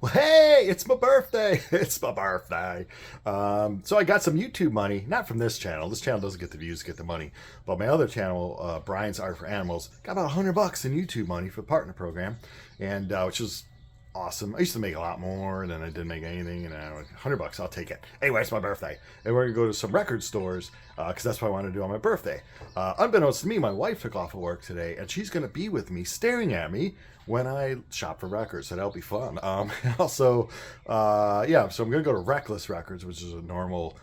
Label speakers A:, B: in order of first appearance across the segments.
A: Well, hey, it's my birthday. It's my birthday. So I got some YouTube money, not from this channel. This channel doesn't get the views, get the money. But my other channel, Brian's Art for Animals, got about $100 in YouTube money for the partner program, and which is awesome. I used to make a lot more, and then I didn't make anything, and I was $100, I'll take it. Anyway, it's my birthday, and we're gonna go to some record stores because that's what I want to do on my birthday. Unbeknownst to me, my wife took off of work today, and she's gonna be with me, staring at me when I shop for records, so that'll be fun. Also, yeah, so I'm gonna go to Reckless Records, which is a normal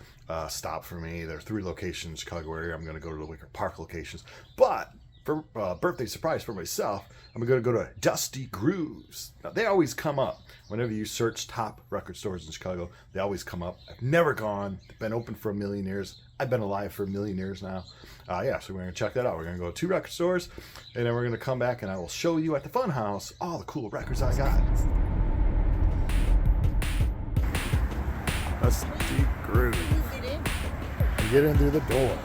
A: stop for me. There are 3 locations in Chicago area. I'm gonna go to the Wicker Park locations, but for birthday surprise for myself, I'm going to go to Dusty Grooves. Now, they always come up. Whenever you search top record stores in Chicago, they always come up. I've never gone. They've been open for a million years. I've been alive for a million years now. Yeah, so we're going to check that out. We're going to go to 2 record stores, and then we're going to come back, and I will show you at the Fun House all the cool records I got. Dusty Grooves. You get in through the door.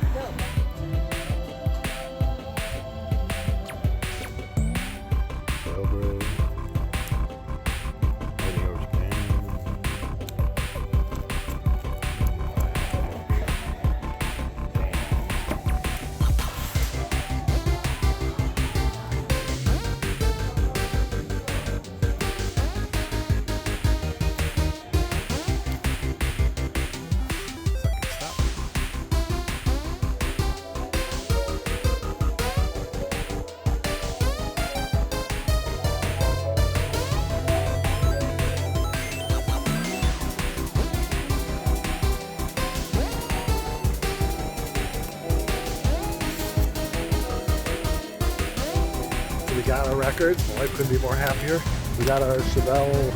A: We got our records. My wife couldn't be more happier. We got our Chevelle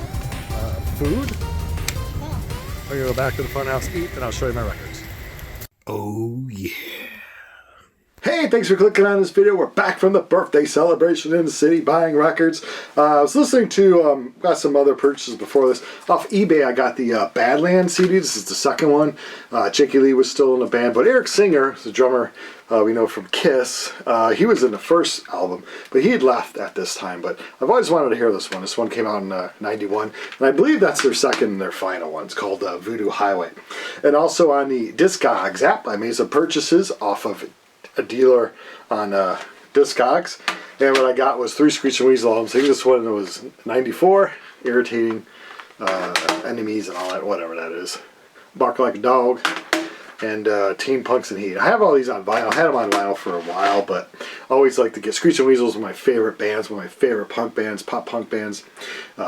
A: food. We're gonna go back to the Fun House, eat, and I'll show you my records. Oh yeah. Hey, thanks for clicking on this video. We're back from the birthday celebration in the city, buying records. I was listening to, got some other purchases before this. Off eBay, I got the Badland CD. This is the second one. Jakey Lee was still in the band, but Eric Singer, the drummer we know from Kiss, he was in the first album, but he had left at this time. But I've always wanted to hear this one. This one came out in '91, and I believe that's their second and their final one. It's called Voodoo Highway. And also on the Discogs app, I made some purchases off of a dealer on Discogs, and what I got was 3 Screeching Weasel albums. I think this one was '94, Irritating Enemies and all that, whatever that is, Bark Like a Dog, and Teen Punks and Heat. I have all these on vinyl. I had them on vinyl for a while, but I always like to get Screeching Weasels, one of my favorite bands, one of my favorite punk bands, pop punk bands,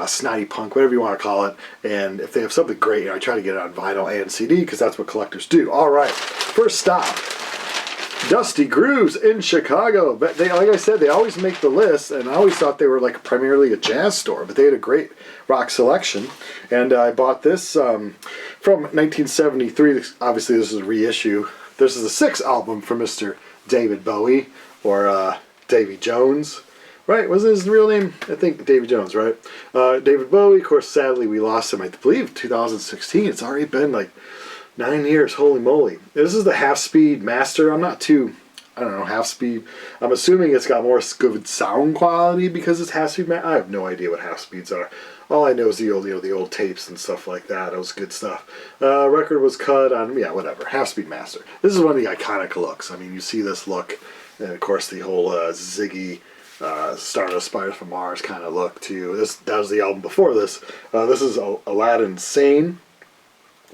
A: snotty punk, whatever you want to call it. And if they have something great, I try to get it on vinyl and CD because that's what collectors do. All right, first stop. Dusty Grooves in Chicago. But they, like I said, they always make the list, and I always thought they were like primarily a jazz store, but they had a great rock selection. And I bought this from 1973. Obviously, this is a reissue. This is the 6th album from Mr. David Bowie, or Davy Jones. Right? Wasn't his real name? I think Davy Jones, right? David Bowie, of course, sadly, we lost him, I believe, 2016. It's already been like 9 years, holy moly. This is the half-speed master. I'm not too, I don't know, half-speed. I'm assuming it's got more good sound quality because it's half-speed. I have no idea what half-speeds are. All I know is the old, the old tapes and stuff like that. It was good stuff. Record was cut on, yeah, whatever. Half-speed master. This is one of the iconic looks. I mean, you see this look, and of course the whole Ziggy Stardust Spiders from Mars kind of look too. That was the album before this. This is Aladdin Sane.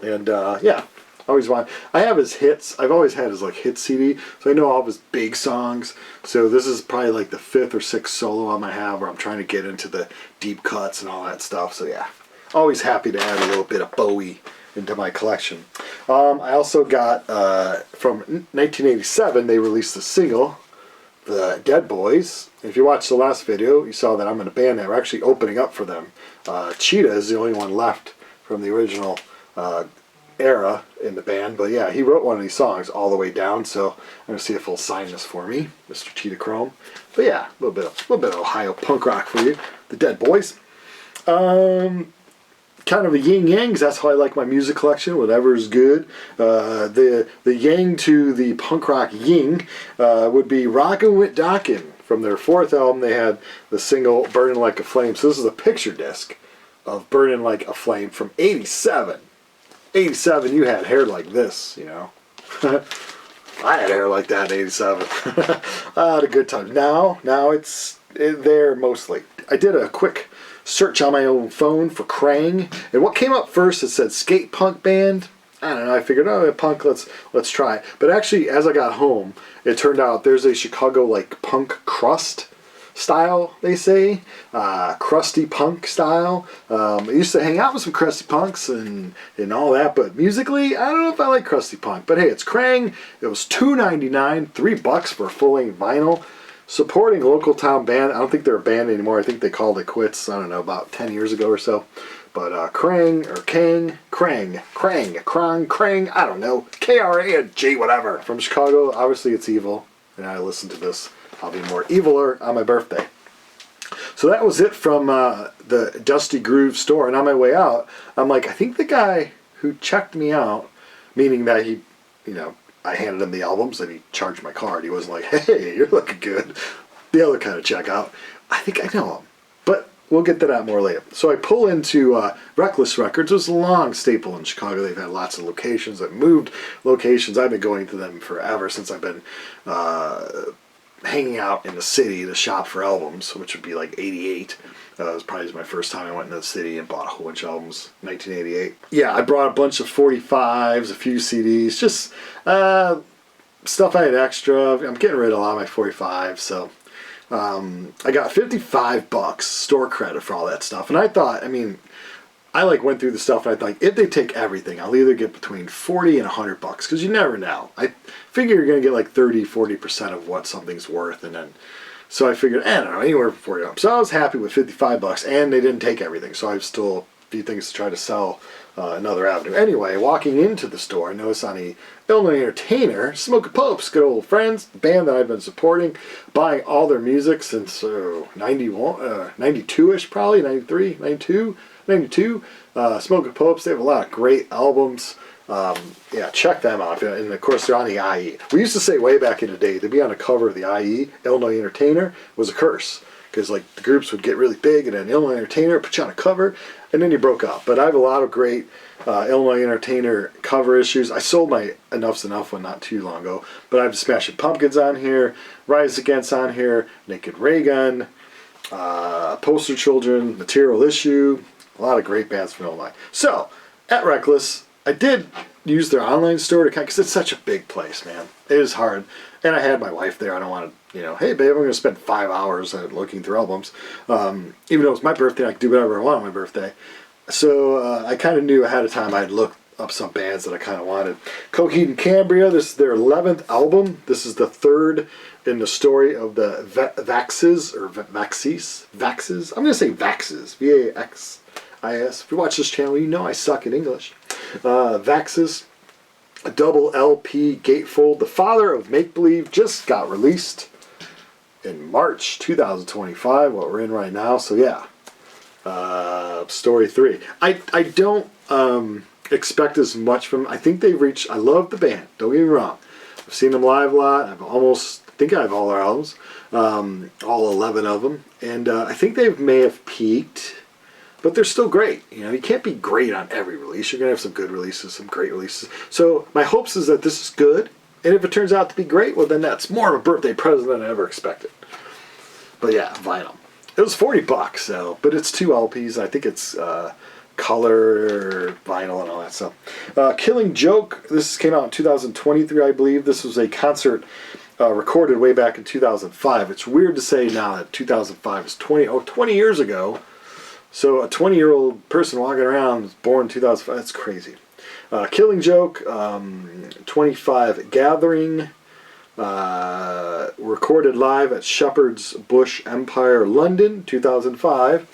A: And yeah, I have his hits. I've always had his like hit CD, so I know all of his big songs. So this is probably like the 5th or 6th solo album I have, where I'm trying to get into the deep cuts and all that stuff. So yeah, always happy to add a little bit of Bowie into my collection. I also got from 1987. They released the single, The Dead Boys. If you watched the last video, you saw that I'm in a band that we're actually opening up for them. Cheetah is the only one left from the original era in the band, but yeah, he wrote one of these songs all the way down, so I'm gonna see if he'll sign this for me, Mr. Cheetah Chrome. But yeah, a little bit of Ohio punk rock for you, the Dead Boys. Kind of the yin yangs. That's how I like my music collection. Whatever is good. The yang to the punk rock ying would be Rockin' with Dockin'. From their 4th album, they had the single "Burning Like a Flame." So this is a picture disc of Burning Like a Flame from 87. 87, you had hair like this, you know. I had hair like that in 87. I had a good time. Now it's there mostly. I did a quick search on my own phone for Krang, and what came up first, it said skate punk band. I don't know, I figured, oh, punk, let's try it. But actually, as I got home, it turned out there's a Chicago, like, punk crust style, they say. Crusty punk style. I used to hang out with some crusty punks and all that, but musically, I don't know if I like crusty punk. But hey, it's Krang. It was $2.99, $3 for a full-length vinyl. Supporting a local town band. I don't think they're a band anymore. I think they called it quits, I don't know, about 10 years ago or so. But Krang, I don't know, K-R-A-N-G, whatever. From Chicago, obviously it's evil, and I listen to this. I'll be more eviler on my birthday. So that was it from the Dusty Groove store, and on my way out, I'm like, I think the guy who checked me out, meaning that he, you know, I handed him the albums and he charged my card. He wasn't like, hey, you're looking good. The other kind of checkout. I think I know him. But we'll get to that more later. So I pull into Reckless Records. It was a long staple in Chicago. They've had lots of locations. I've moved locations. I've been going to them forever since I've been hanging out in the city to shop for albums, which would be like 88. It was probably my first time I went into the city and bought a whole bunch of albums, 1988. Yeah, I brought a bunch of 45s, a few CDs, just stuff I had extra. I'm getting rid of a lot of my 45s, so I got $55 store credit for all that stuff. And I thought, I mean, I like went through the stuff and I thought, if they take everything, I'll either get between 40 and $100, because you never know. I figure you're going to get like 30-40% of what something's worth, and then so I figured, I don't know, anywhere from $40. So I was happy with $55, and they didn't take everything, so I have still a few things to try to sell another avenue. Anyway, walking into the store, I noticed on the Illinois Entertainer, Smoking Popes, good old friends, the band that I've been supporting, buying all their music since 92-ish probably, 93, 92, 92. Smoking Popes, they have a lot of great albums. Yeah, check them out. And of course, they're on the IE. We used to say way back in the day, to be on the cover of the IE, Illinois Entertainer, was a curse. Because like the groups would get really big, and then Illinois Entertainer put you on a cover, and then you broke up. But I have a lot of great Illinois Entertainer cover issues. I sold my Enough's Enough one not too long ago. But I have Smashing Pumpkins on here, Rise Against on here, Naked Ray Gun, Poster Children, Material Issue, a lot of great bands from Illinois. So, at Reckless, I did use their online store to because it's such a big place, man. It is hard. And I had my wife there. I don't want to, you know, hey, babe, I'm going to spend 5 hours looking through albums. Even though it's my birthday, I can do whatever I want on my birthday. So I kind of knew ahead of time I'd look up some bands that I kind of wanted. Coheed and Cambria, this is their 11th album. This is the third in the story of the Vaxes, or Vaxes. I'm going to say Vaxes, V-A-X. If you watch this channel, you know I suck at English. Vaxes, a double LP gatefold. The Father of Make Believe just got released in March 2025, what we're in right now. So yeah, story 3. I don't expect as much from. I think they've reached. I love the band. Don't get me wrong. I've seen them live a lot. I think I have all their albums, all 11 of them, and I think they may have peaked. But they're still great. You know, you can't be great on every release. You're going to have some good releases, some great releases. So my hopes is that this is good. And if it turns out to be great, well, then that's more of a birthday present than I ever expected. But yeah, vinyl. It was $40, so, but it's 2 LPs. I think it's color, vinyl, and all that stuff. Killing Joke. This came out in 2023, I believe. This was a concert recorded way back in 2005. It's weird to say now that 2005 is 20 years ago. So a 20-year-old person walking around was born in 2005. That's crazy. Killing Joke, 25 Gathering, recorded live at Shepherd's Bush Empire, London, 2005.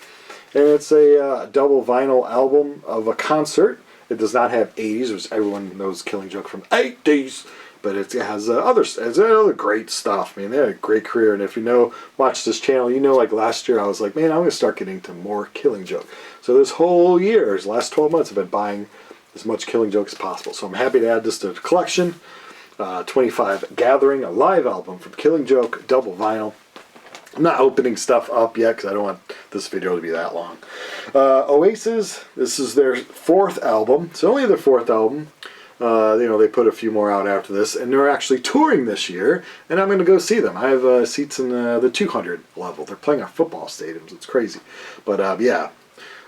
A: And it's a double vinyl album of a concert. It does not have 80s, which everyone knows Killing Joke from 80s. But it has other great stuff. I mean, they had a great career. And if you watch this channel, you know, like last year, I was like, man, I'm going to start getting to more Killing Joke. So this whole year, the last 12 months, I've been buying as much Killing Joke as possible. So I'm happy to add this to the collection. 25 Gathering, a live album from Killing Joke, double vinyl. I'm not opening stuff up yet because I don't want this video to be that long. Oasis, this is their 4th album. It's only their 4th album. You know, they put a few more out after this, and they're actually touring this year, and I'm going to go see them. I have seats in the 200 level. They're playing at football stadiums. It's crazy. But yeah,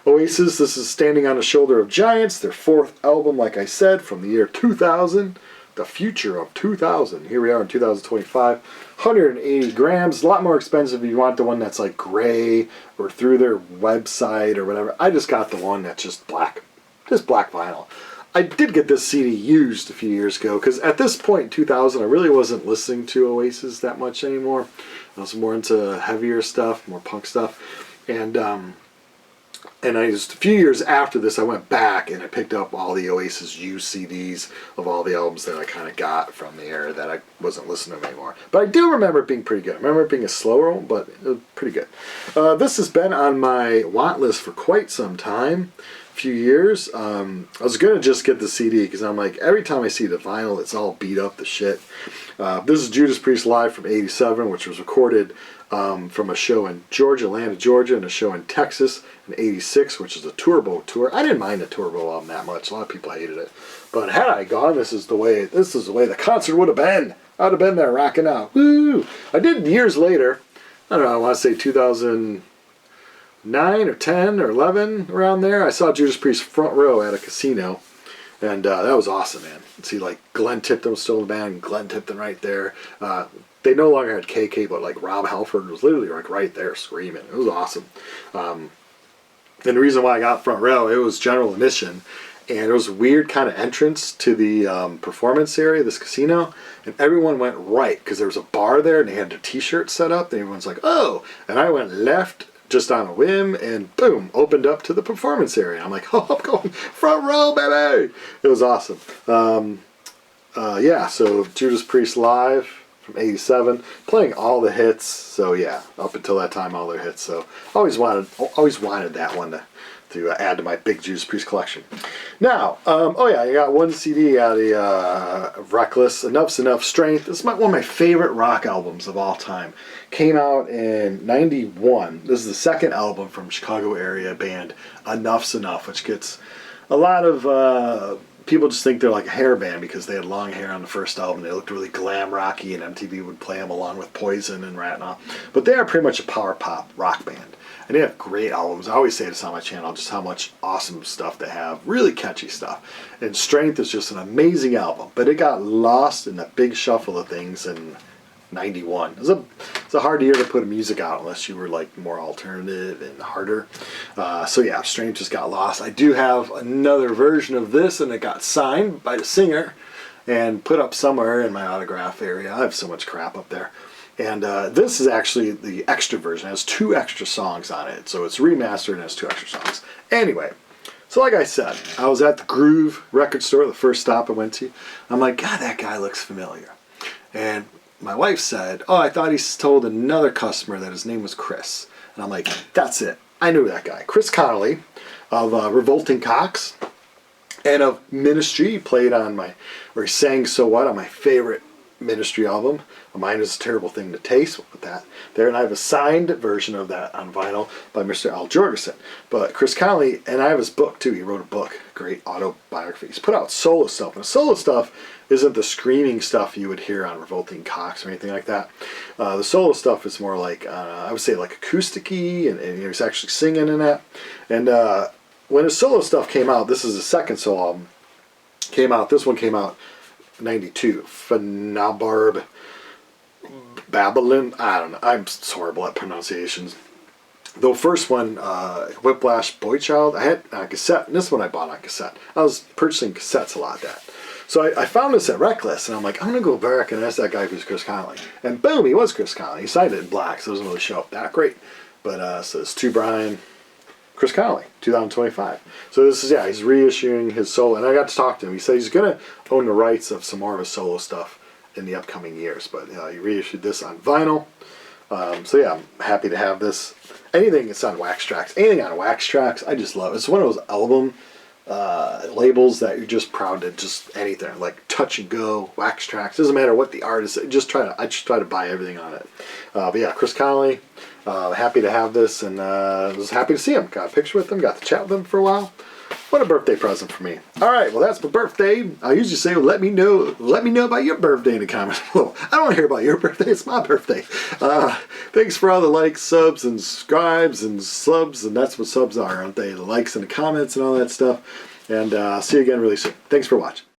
A: Oasis, this is Standing on the Shoulder of Giants, their 4th album, like I said, from the year 2000. The future of 2000. Here we are in 2025. 180 grams. A lot more expensive if you want the one that's like gray or through their website or whatever. I just got the one that's just black. Just black vinyl. I did get this CD used a few years ago because at this point in 2000 I really wasn't listening to Oasis that much anymore. I was more into heavier stuff, more punk stuff. And I just, a few years after this, I went back and I picked up all the Oasis used CDs of all the albums that I kind of got from the era that I wasn't listening to anymore. But I do remember it being pretty good. I remember it being a slower one, but it was pretty good. This has been on my want list for quite some time, a few years. I was going to just get the CD because I'm like, every time I see the vinyl, it's all beat up to shit. This is Judas Priest Live from '87, which was recorded from a show in Georgia, Atlanta, Georgia, and a show in Texas in '86, which is a Turbo tour. I didn't mind the Turbo album that much. A lot of people hated it, but had I gone, this is the way the concert would have been. I'd have been there rocking out. Woo! I did years later. I don't know. I want to say 2009 or 10 or 11 around there. I saw Judas Priest front row at a casino. And that was awesome, man. See, like, Glenn Tipton was still in the band. Glenn Tipton right there. They no longer had KK, but, like, Rob Halford was literally, like, right there screaming. It was awesome. And the reason why I got front row, it was general admission. And it was a weird kind of entrance to the performance area, this casino. And everyone went right, because there was a bar there, and they had their T-shirts set up. And everyone's like, oh! And I went left, just on a whim, and boom, opened up to the performance area. I'm like, oh, I'm going front row, baby! It was awesome. Yeah, so Judas Priest Live from '87, playing all the hits. So yeah, up until that time, all their hits. So always wanted that one to add to my big Judas Priest collection. Now, oh yeah, I got one CD out of Reckless, Enough's Enough, Strength. This is one of my favorite rock albums of all time. Came out in '91. This is the second album from Chicago area band Enough's Enough, which gets a lot of people just think they're like a hair band because they had long hair on the first album. They looked really glam rocky, and MTV would play them along with Poison and Rat and all. But they are pretty much a power pop rock band. And they have great albums. I always say this on my channel, just how much awesome stuff they have. Really catchy stuff. And Strength is just an amazing album. But it got lost in the big shuffle of things in '91. It's a hard year to put music out unless you were like more alternative and harder. So yeah, Strength just got lost. I do have another version of this, and it got signed by the singer and put up somewhere in my autograph area. I have so much crap up there. And this is actually the extra version. It has 2 extra songs on it. So it's remastered and has 2 extra songs. Anyway, so like I said, I was at the Groove record store, the first stop I went to. I'm like, God, that guy looks familiar. And my wife said, oh, I thought he told another customer that his name was Chris. And I'm like, that's it. I knew that guy. Chris Connolly of Revolting Cocks and of Ministry. He played on he sang So What on my favorite Ministry album. Mine Is a Terrible Thing to Taste. We'll put that there. And I have a signed version of that on vinyl by Mr. Al Jorgensen. But Chris Connolly, and I have his book too. He wrote a book, great autobiography. He's put out solo stuff. And solo stuff isn't the screaming stuff you would hear on Revolting Cocks or anything like that. The solo stuff is more like, I would say like acoustic-y, and he's actually singing in that. And when his solo stuff came out, this is the second solo album, came out. This one came out '92. Phenobarb Babylon. I don't know. I'm horrible at pronunciations. The first one, Whiplash Boychild, I had on cassette, and this one I bought on cassette. I was purchasing cassettes a lot of that. So I found this at Reckless, and I'm like, I'm going to go back and ask that guy who's Chris Connolly. And boom, he was Chris Connolly. He signed it in black, so it doesn't really show up that great. But so it's To Brian, Chris Connolly, 2025. So this is, yeah, he's reissuing his solo, and I got to talk to him. He said he's going to own the rights of some more of his solo stuff in the upcoming years. But he reissued this on vinyl. So yeah, I'm happy to have this. Anything that's on Wax Tracks, anything on Wax Tracks, I just love. It's one of those album labels that you're just proud to just anything like touch and go, wax tracks, doesn't matter what the artist. I just try to buy everything on it. But yeah, Chris Connolly, happy to have this, and was happy to see him. Got a picture with him, got to chat with him for a while. What a birthday present for me. All right, well, that's my birthday. I usually say, well, let me know about your birthday in the comments below. I don't want to hear about your birthday. It's my birthday. Thanks for all the likes, subs, and subscribes, and subs, and that's what subs are, aren't they? The likes and the comments and all that stuff. And see you again really soon. Thanks for watching.